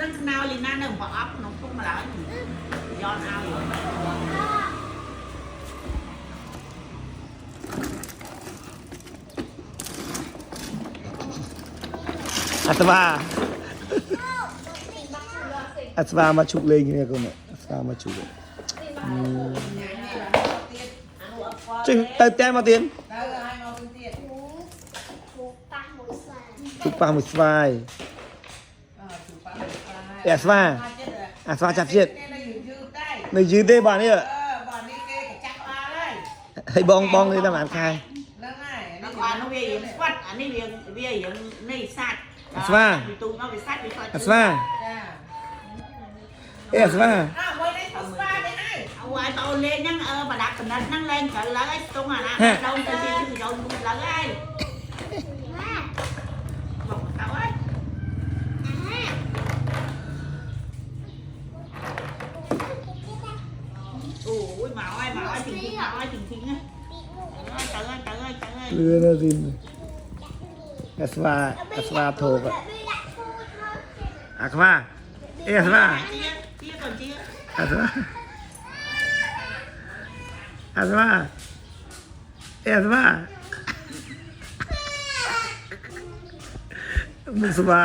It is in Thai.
นั่งนาวลีน่าหนึ่งพออัพน้องตุ้งมาแล้วย้อนเอาอยู่อัศวาอัศวามาฉุกเลยอย่างเงี้ยคนเนี่ยอัศวามาฉุกจึงเติมแต้มมาเตียนถูกปลาหมึกสไฟอัศวาอัศวาจับเชือกในยืดได้บ้านนี่เหรอให้บองเลยทหารใครนักการน้องเวียยังฟัดอันนี้เวียยังในสัตว์อัศวาตูนเอาไปสัตว์ไปคอยอัศวาอัศวาเอาไว้ตอนเล่นนั่งมาดักกันนั่งเล่นกันแล้วไอ้ตรงอ่ะนะเราจะยืนเราแล้วไอ้บอกเขาไอ้โอ้ยหมาไอ้ถึงทิ้งหมาไอ้ถึงทิ้งอ่ะเตยเรือนารินอัศวาโทกอัศวาอัศวาเจี๊ยก่อนเจี๊ยอัศวาอัศวาอัศวามุสวา